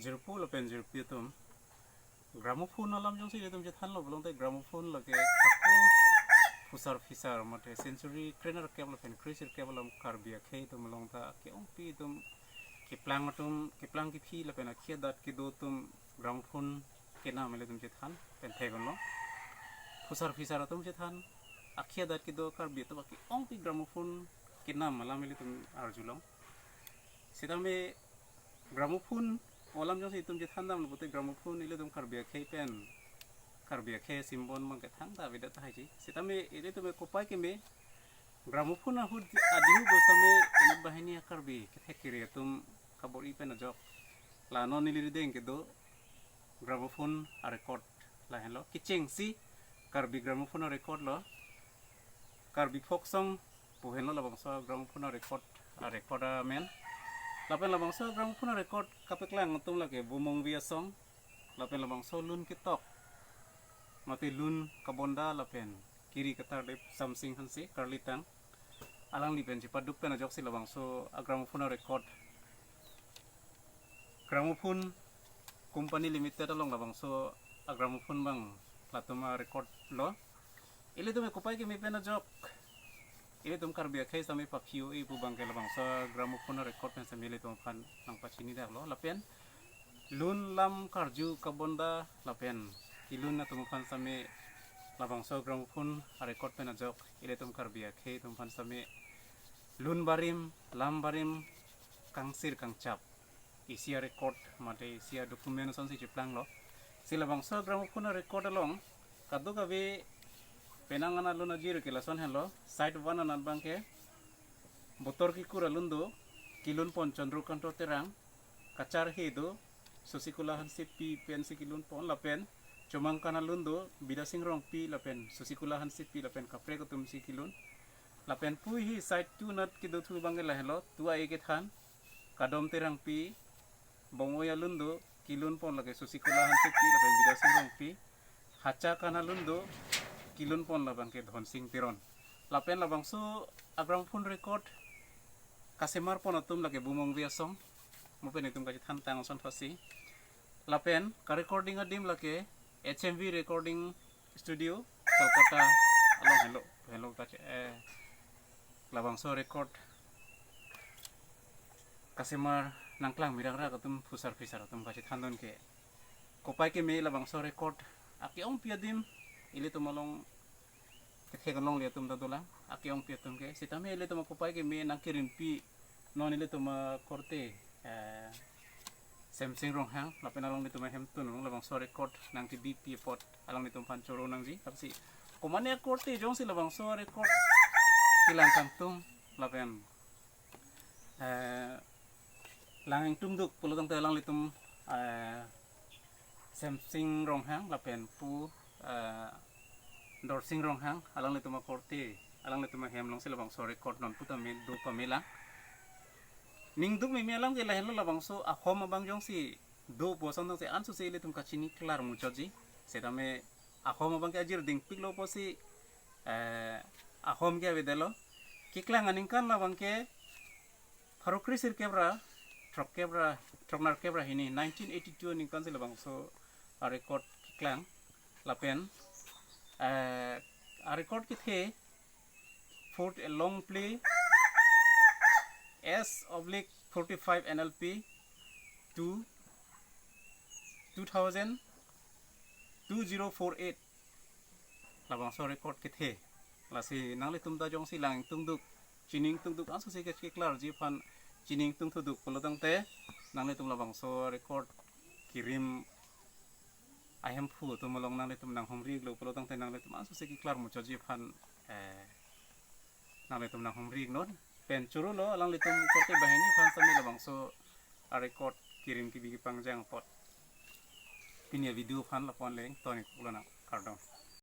jirpu lapen jirpu tum gramophone alam jong si tum jethan lo belong te gramophone lage aku pusar fisar mate sensory trainer cable pen crisir cable am Karbi khe tum belong ta ke ong pi tum kiplang ki phi lapen akhia dat ki do tum gramophone ke na mele tum jethan pen thegon lo pusar fisar tum jethan akhia dat ki do Karbi to ki ong pi gramophone ke na mala mele tum arjulong sidame gramophone olam jong si tum jethan dam bote gramophone ile tum Karbi khe pen Karbi khe simbon mang ke thang da bida ta haji sidame ile tum kopai ke me gramophone hu adiu bostame ina bahini Karbi ke thekiri tum kabori pen jok la non nili deng ke do gramophone a record la hello Kechengsi Karbi gramophone a record lo Karbi folk song puhen lo labang so gramophone a record men lapen labang so gramophone a record kapaklang tum lage mongve asong lapen labang so lun kitok mati lun kabonda lapen kiri katar de something hansi karlitang alang lipen ci paduk pen jok si labang so gramophone a record gramophone company limited along labang so gramophone bang latuma record lo ile tume kopai ke me pen jok ile tum Karbi khe sami pakhiu e bu bang ke labang so gramophone record pen sami ile tum phan nang pachini dak lo lapen lun lam karju kabonda lapen ilun na tum phan sami labang so gramophone record pen jok ile tum Karbi khe tum phan sami lun barim lam barim kangsir kangchap isia record mate isia document son si jeplang lo sila bang so gramophone record along kadu kabe penangan alun ajir ke lason hello side one anan bangke motor ki kura lundo kilun pon chandru kanto terang kacar hedo susikula hansi pi pen si kilun pon lapen comang kana lundo bida singrong pi lapen susikula hansi pi lapen kapre ko tum si kilun lapen pui hi side two nat ki do thu bangela hello tua eke than kadom terang pi bongoya lundo kilun pon lage susikula hansi pi lapen bida singrong pi hacha kana lundo kilun pon labang ke dhonsing tiron lapen labang so gramophone record kasemar pon atum lage mongve asong mopen itum kaji than tang son phasi lapen ka recording adim lage HMV recording studio Kolkata along hello kache labang so record kasemar nangklang mirang ra katum pusar fisar atum kaji thandon ke kopai ke me labang so record aki ong piadim ile tumalong kethe galong le tum dadola aki ong pia tum ke sitame ile tum kopai ke me nakirin pi non ile tum korte samsung rong hang lapen along le tum hem tun labang so record nang ti bp pot along le tum pan choro nang ji kapsi komane korte jong si labang so record kilang kang tum lapen lang tum duk pulutang te lang le tum samsung rong hang lapen pu dorsing rong hang alang le tuma korte alang le tuma hem long sila bang so record non puta me do pamela ning duk me melang ke la hello labang so ahom bang jong si do bosan dong se ansu se ile tum kachini klar muchoji sedame ahom bang ke ajir ding piklo posi ahom ke vedelo kiklang aningkan labang ke farokrisir kebra troknar kebra hini 1982 ningkan sila bang so record kiklang lapen record kit he for a long play S/45 NLP to 2048 labang so record kit he lasi nangli tum da jong si lang tungduk chining tungduk ansu se ke klar ji phan chining tung thuduk polotang te nangli tum labang so record kirim ayam fu tu malong nang le tum nang homri glo polo tang te nang le tum asu se ki klar mu choji phan nang le tum nang homri non pen churu lo alang le tum korte bahini phan sami labang so a record kirim ki bigi pangjang pot pinia video phan la pon leng toni kulana kardong